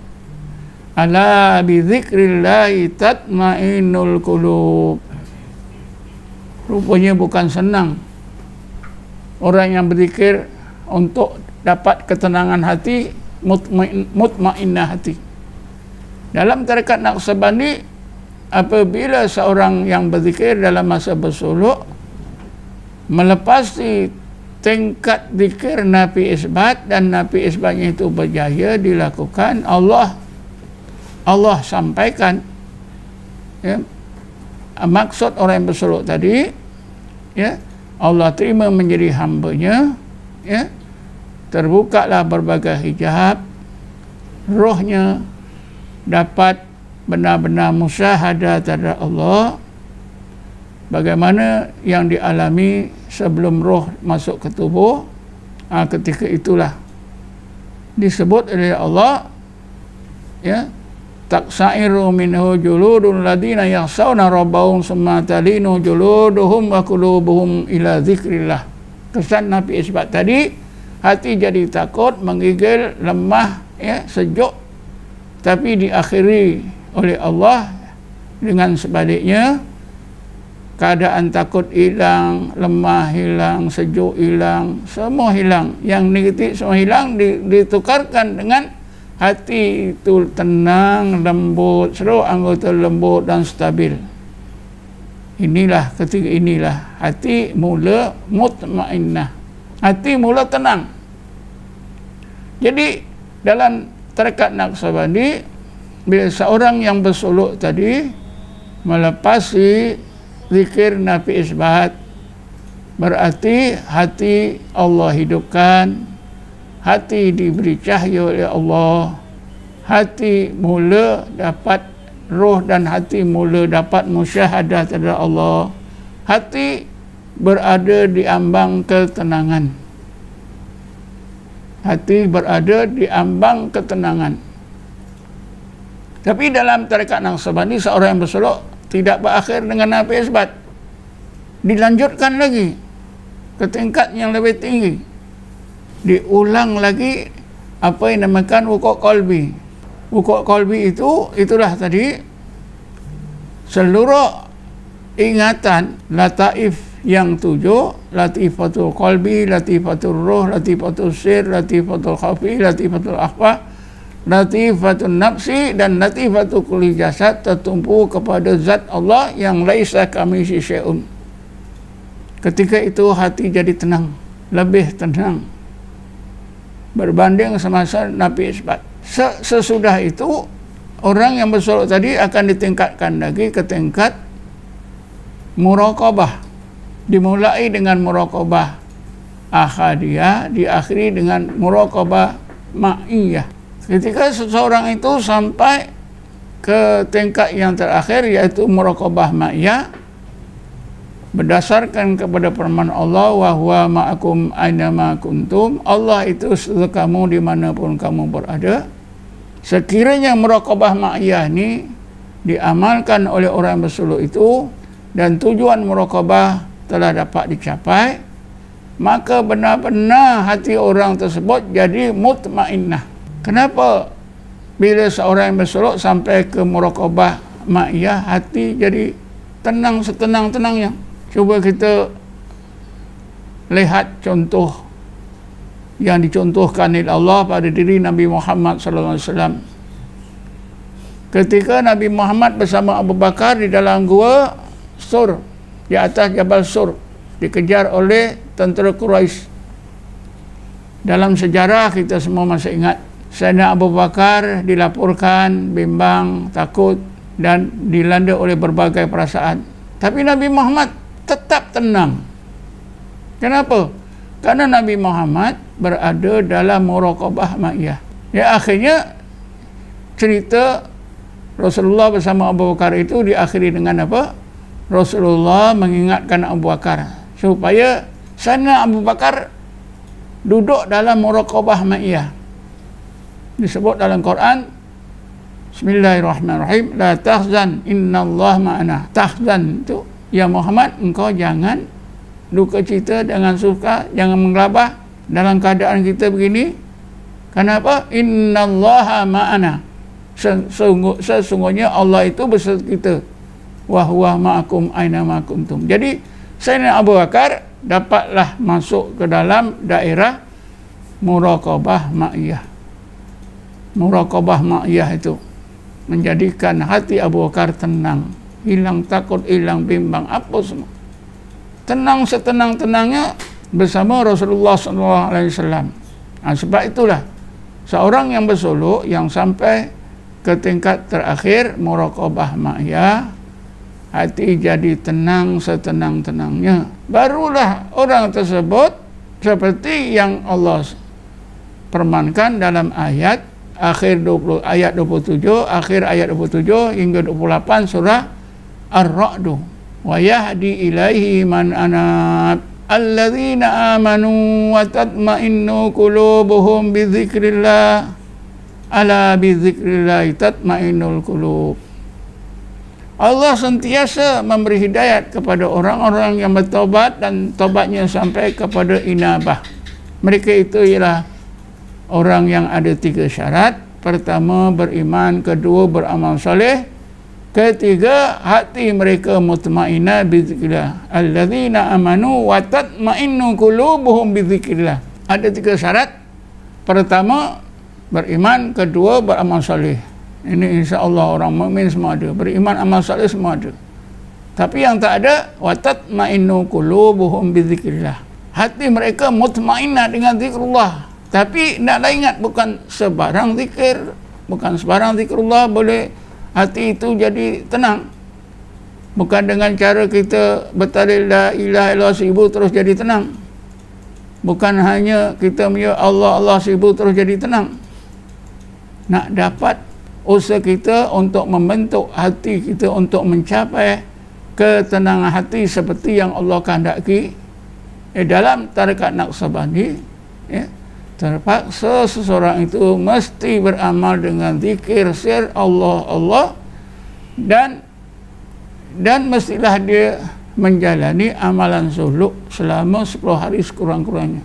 Speaker 1: Ala bi dzikrillahi tatma'innul qulub. Rupanya bukan senang orang yang berzikir untuk dapat ketenangan hati, mutmainnah hati. Dalam tarekat Naqsabandi, apabila seorang yang berzikir dalam masa bersuluk melepasi tingkat zikir Nabi Isbat dan Nabi Isbatnya itu berjaya dilakukan, Allah sampaikan maksud orang yang bersolok tadi, ya, Allah terima menjadi hamba-Nya, ya, terbukalah berbagai hijab, rohnya dapat benar-benar musyahadah terhadap Allah, bagaimana yang dialami sebelum roh masuk ke tubuh. Ketika itulah disebut oleh Allah, ya, taksairu minhu juludul ladina yakhshawna rabbahum summa talinu juluduhum wa qulubuhum ila zikrillah. Kesan Nabi Isbat tadi, hati jadi takut, menggigil, lemah, ya, sejuk, tapi diakhiri oleh Allah dengan sebaliknya. Keadaan takut hilang, lemah hilang, sejuk hilang, semua hilang. Yang negatif semua hilang, ditukarkan dengan hati itu tenang, lembut, seluruh anggota lembut dan stabil. Inilah, ketiga inilah hati mula mutmainnah, hati mula tenang. Jadi dalam tarekat Naqsabandi, bila seorang yang bersolok tadi melepasi zikir Nabi Isbat, berarti hati Allah hidupkan, hati diberi cahaya oleh Allah, hati mula dapat roh dan hati mula dapat musyahadah terhadap Allah, hati berada di ambang ketenangan, hati berada di ambang ketenangan. Tapi dalam tarekat Naqsabandi, seorang yang bersolok tidak berakhir dengan Nabi Isbat, dilanjutkan lagi ke tingkat yang lebih tinggi, diulang lagi apa yang dinamakan wukuk qalbi. Wukuk qalbi itulah tadi seluruh ingatan lataif yang 7, latifatul qalbi, latifatul ruh, latifatul sir, latifatul khafi, latifatul akhfa, latifatul nafsi dan latifatul kulli jasad, tertumpu kepada zat Allah yang laisa kamitslihi syai'un. Ketika itu hati jadi tenang, lebih tenang berbanding semasa Nabi Isbat. Sesudah itu orang yang bersolok tadi akan ditingkatkan lagi ke tingkat muraqabah. Dimulai dengan muraqabah ahadiyah, diakhiri dengan muraqabah ma'iyah. Ketika seseorang itu sampai ke tingkat yang terakhir, yaitu muraqabah ma'iyah, berdasarkan kepada firman Allah, wa huwa ma'akum aynama kuntum, Allah itu serta kamu dimanapun kamu berada. Sekiranya muraqabah ma'iyah ini diamalkan oleh orang yang bersolok itu dan tujuan muraqabah telah dapat dicapai, maka benar-benar hati orang tersebut jadi mutmainnah. Kenapa bila seorang yang bersolok sampai ke muraqabah ma'iyah, hati jadi tenang setenang-tenangnya? Cuba kita lihat contoh yang dicontohkan oleh Allah pada diri Nabi Muhammad SAW. Ketika Nabi Muhammad bersama Abu Bakar di dalam gua Sur, di atas Jabal Sur, dikejar oleh tentera Quraisy. Dalam sejarah kita semua masih ingat, Sayyidina Abu Bakar dilaporkan bimbang, takut dan dilanda oleh berbagai perasaan. Tapi Nabi Muhammad tetap tenang. Kenapa? Karena Nabi Muhammad berada dalam muraqabah ma'iyah. Ya, akhirnya cerita Rasulullah bersama Abu Bakar itu diakhiri dengan apa? Rasulullah mengingatkan Abu Bakar supaya Sayyidina Abu Bakar duduk dalam muraqabah ma'iyah. Disebut dalam Quran, Bismillahirrahmanirrahim, la tahzan innallaha ma'ana. Tahzan itu, ya Muhammad, engkau jangan duka cita, jangan suka, jangan menggelabah dalam keadaan kita begini. Kenapa? Innallaha ma'ana. Sesungguhnya Allah itu beserta kita. Wa huwa ma'akum aina ma kuntum. Jadi Sayyidina Abu Bakar dapatlah masuk ke dalam daerah muraqabah ma'iyah. Muraqabah ma'iyah itu menjadikan hati Abu Bakar tenang, hilang takut, hilang bimbang, apa semua. Tenang setenang-tenangnya bersama Rasulullah SAW. Sebab itulah seorang yang bersolok yang sampai ke tingkat terakhir muraqabah ma'iyah, hati jadi tenang setenang-tenangnya. Barulah orang tersebut seperti yang Allah permankan dalam ayat akhir 20, ayat 27, akhir ayat 27 hingga 28 surah Ar-Ra'd. Wa yahdi ilaihi man anab alladzina amanu wa tatma'innu qulubuhum bi dzikrillah ala bi dzikrillah tatma'innul qulub. Allah sentiasa memberi hidayat kepada orang-orang yang bertaubat dan taubatnya sampai kepada inabah. Mereka itu ialah orang yang ada 3 syarat. Pertama, beriman. Kedua, beramal soleh. Ketiga, hati mereka mutmainnah bizikrillah. Alladzina amanu wa tatma'innu qulubuhum bizikrillah. Ada 3 syarat. Pertama, beriman. Kedua, beramal soleh. Ini insya-Allah orang mukmin semua ada. Beriman, amal soleh semua ada. Tapi yang tak ada, wa tatma'innu qulubuhum bizikrillah. Hati mereka mutmainnah dengan zikrullah. Tapi naklah ingat, bukan sebarang zikir, bukan sebarang zikrullah boleh hati itu jadi tenang. Bukan dengan cara kita bertahlil la ilaha illallah 1000 terus jadi tenang. Bukan hanya kita punya Allah Allah 1000 terus jadi tenang. Nak dapat usaha kita untuk membentuk hati kita untuk mencapai ketenangan hati seperti yang Allah kehendaki dalam tarekat Naqsabandi, ya, terpaksa seseorang itu mesti beramal dengan zikir sir Allah Allah, dan mestilah dia menjalani amalan suluk selama 10 hari sekurang-kurangnya.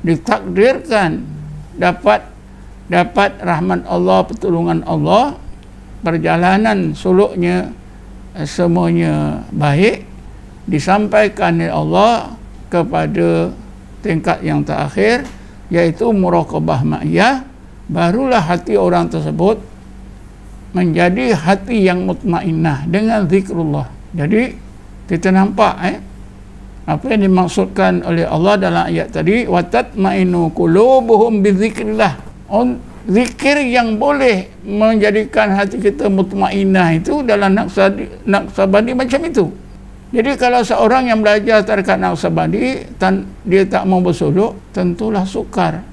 Speaker 1: Ditakdirkan dapat rahmat Allah, pertolongan Allah, perjalanan suluknya semuanya baik, disampaikan oleh Allah kepada tingkat yang terakhir, yaitu muraqabah ma'iyah. Barulah hati orang tersebut menjadi hati yang mutmainnah dengan zikrullah. Jadi kita nampak apa yang dimaksudkan oleh Allah dalam ayat tadi, wa tatma'innu qulubuhum bizikrillah. Zikir yang boleh menjadikan hati kita mutmainnah itu dalam Naqsabandi macam itu. Jadi kalau seorang yang belajar tarekat Naqsabandi dia tak mau bersuluk, tentulah sukar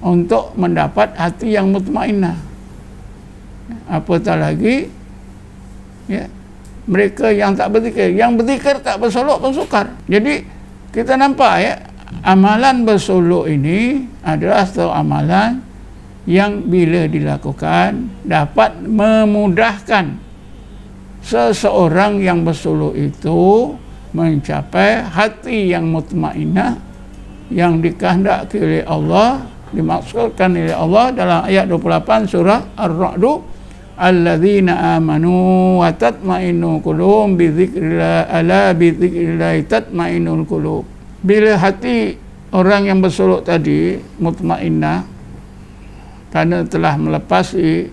Speaker 1: untuk mendapat hati yang mutmainnah. Apatah lagi, ya, mereka yang tak berzikir, yang berzikir tak bersuluk pun sukar. Jadi kita nampak, ya, amalan bersuluk ini adalah satu amalan yang bila dilakukan dapat memudahkan seseorang yang bersuluk itu mencapai hati yang mutmainnah yang dikehendaki oleh Allah, dimaksudkan oleh Allah dalam ayat 28 surah Ar-Ra'd, alladzina amanu wa tatma'innu qulubuhum bi dzikrillah ala bi dzikrillah tatma'innul qulub. Bila hati orang yang bersuluk tadi mutmainnah kerana telah melepasi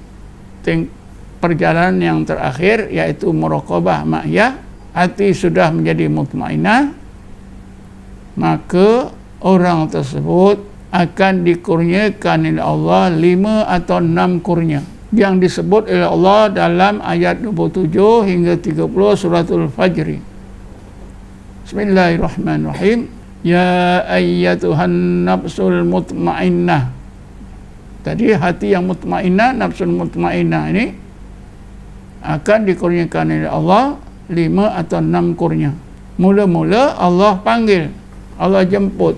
Speaker 1: perjalanan yang terakhir, yaitu muraqabah ma'iyah, hati sudah menjadi mutmainnah, maka orang tersebut akan dikurniakan oleh Allah 5 atau 6 kurnia yang disebut oleh Allah dalam ayat 27 hingga 30 suratul Fajr. Bismillahirrahmanirrahim. Ya ayyatuhan nafsul mutmainnah. Tadi hati yang mutmainnah, nafsul mutmainnah ini akan dikurniakan oleh Allah 5 atau 6 kurnia. Mula-mula Allah panggil, Allah jemput,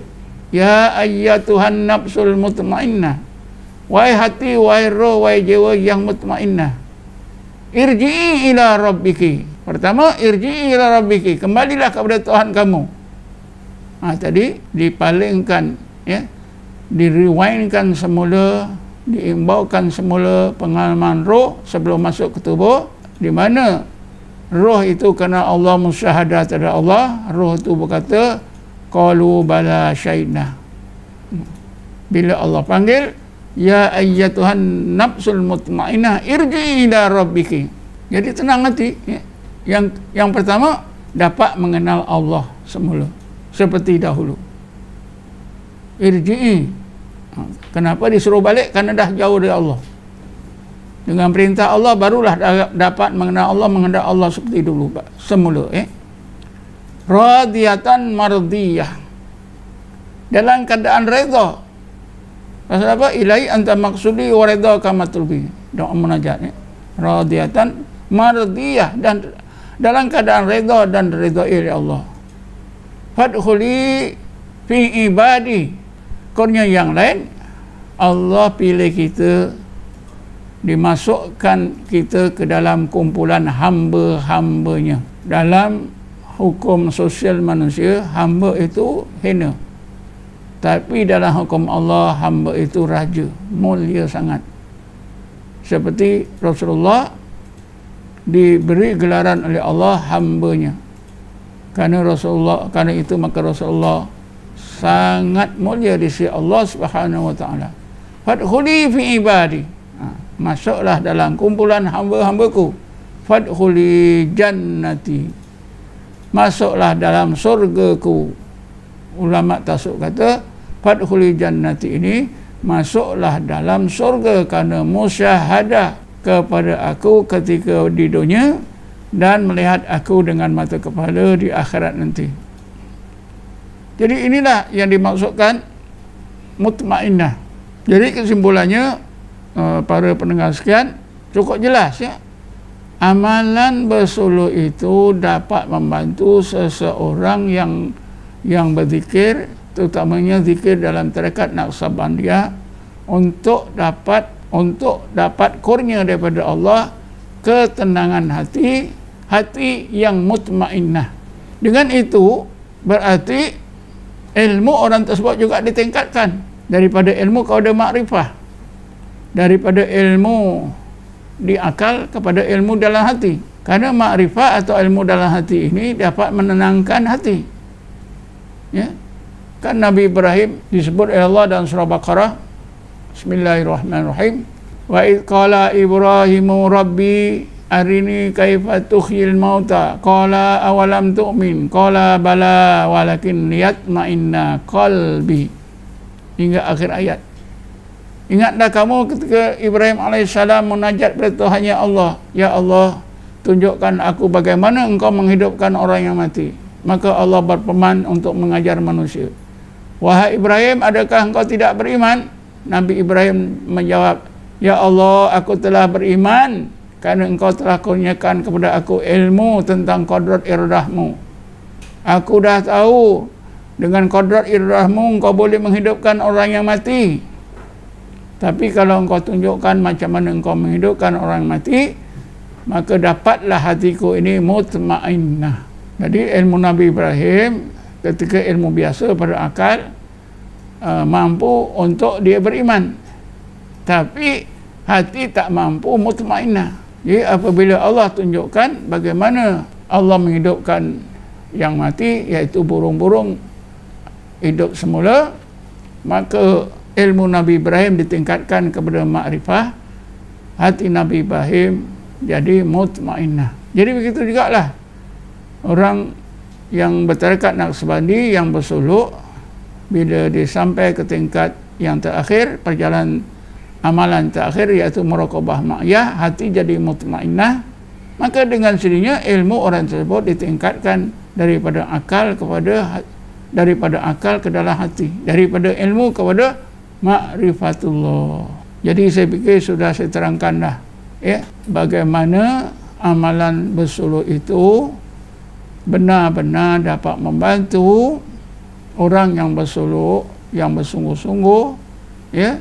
Speaker 1: ya ayyatuhan nafsul mutmainnah, wahai hati, wahai roh, wahai jiwa yang mutmainnah, irji'i ila rabbiki. Pertama, irji'i ila rabbiki, kembalilah kepada Tuhan kamu. Tadi dipalingkan, ya, direwindkan semula, diimbaukan semula pengalaman roh sebelum masuk ke tubuh, di mana roh itu kerana Allah musyahadah terhadap Allah, roh itu berkata qalu bala syahidna. Bila Allah panggil, ya ayyatuhan nafsul mutmainnah irji'i ila rabbiki, jadi tenang hati, ya. Yang pertama, dapat mengenal Allah semula seperti dahulu. Irji'i. Kenapa disuruh balik? Kerana dah jauh dari Allah. Dengan perintah Allah barulah dapat mengenal Allah, mengenal Allah seperti dulu semula. Radiyatan mardiyah, dalam keadaan redha. Pasal apa? Ilahi anta maksudi wa redha kama tulbi. Doa munajat. Radiyatan mardiyah, dan dalam keadaan redha dan redha oleh Allah. Fadkhuli fi ibadi. Kurnia yang lain, Allah pilih kita, dimasukkan kita ke dalam kumpulan hamba-hambanya. Dalam hukum sosial manusia, hamba itu hina. Tapi dalam hukum Allah, hamba itu raja, mulia sangat. Seperti Rasulullah diberi gelaran oleh Allah hambanya. Karena itu maka Rasulullah sangat mulia di sisi Allah Subhanahu wa taala. Fadkhuli fi ibadi. Masuklah dalam kumpulan hamba-hambaku. Fadkhuli jannati. Masuklah dalam surgaku. Ulama tasawuf kata fadkhuli jannati ini, masuklah dalam surga kerana musyahadah kepada aku ketika di dunia dan melihat aku dengan mata kepala di akhirat nanti. Jadi inilah yang dimaksudkan mutmainnah. Jadi kesimpulannya, para pendengar sekalian, cukup jelas ya. Amalan bersuluh itu dapat membantu seseorang yang berzikir, terutamanya zikir dalam tarekat Naqsabandiyah, untuk dapat kurnia daripada Allah, ketenangan hati yang mutmainnah. Dengan itu berarti ilmu orang tersebut juga ditingkatkan daripada ilmu kepada makrifah, daripada ilmu di akal kepada ilmu dalam hati. Karena makrifah atau ilmu dalam hati ini dapat menenangkan hati. Ya. Kan Nabi Ibrahim disebut oleh Allah dalam surah Baqarah, Bismillahirrahmanirrahim. Wa idh qala Ibrahimu rabbi arini kaifa tuhyil mauta qala awalam tu'min qala bala walakin liyatma'inna qalbi, hingga akhir ayat. Ingatlah kamu ketika Ibrahim alaihissalam munajat kepada Tuhannya Allah, ya Allah, tunjukkan aku bagaimana engkau menghidupkan orang yang mati. Maka Allah berfirman untuk mengajar manusia, wahai Ibrahim, adakah engkau tidak beriman? Nabi Ibrahim menjawab, ya Allah, aku telah beriman kerana engkau telah kurniakan kepada aku ilmu tentang kodrat iradahmu. Aku dah tahu dengan kodrat iradahmu engkau boleh menghidupkan orang yang mati. Tapi kalau engkau tunjukkan macam mana engkau menghidupkan orang mati, maka dapatlah hatiku ini mutmainnah. Jadi ilmu Nabi Ibrahim ketika ilmu biasa pada akal mampu untuk dia beriman, tapi hati tak mampu mutmainnah. Jadi apabila Allah tunjukkan bagaimana Allah menghidupkan yang mati, iaitu burung-burung hidup semula, maka ilmu Nabi Ibrahim ditingkatkan kepada makrifah, hati Nabi Ibrahim jadi mutmainnah. Jadi begitu jugalah orang yang bertarekat Naqsabandi, yang bersuluk, bila dia sampai ke tingkat yang terakhir, perjalanan amalan terakhir, iaitu muraqabah ma'iyah, hati jadi mutmainnah, maka dengan sendirinya ilmu orang tersebut ditingkatkan daripada akal ke dalam hati, daripada ilmu kepada ma'rifatullah. Jadi saya fikir sudah saya terangkan dah ya, bagaimana amalan bersuluk itu benar-benar dapat membantu orang yang bersuluk, yang bersungguh-sungguh ya,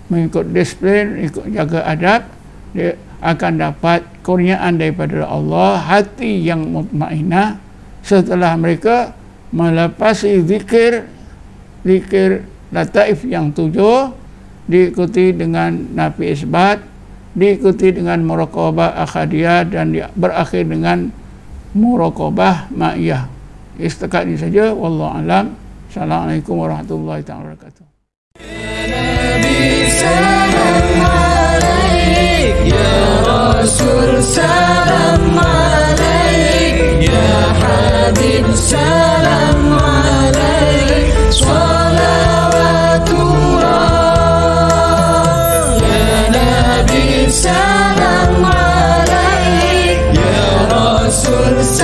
Speaker 1: mengikut disiplin, ikut jaga adab, dia akan dapat kurniaan daripada Allah, hati yang mutmainnah setelah mereka melepasi zikir lataif yang 7, diikuti dengan nafi isbat, diikuti dengan muraqabah akhadiyah, dan berakhir dengan muraqabah ma'iyah. Setakat ini saja, wallahu alam. Assalamualaikum warahmatullahi wabarakatuh. Salam alaik ya Rasul, salam alaik ya Habib, salam alaik, salawatullah ya Nabi, salam
Speaker 2: bersama.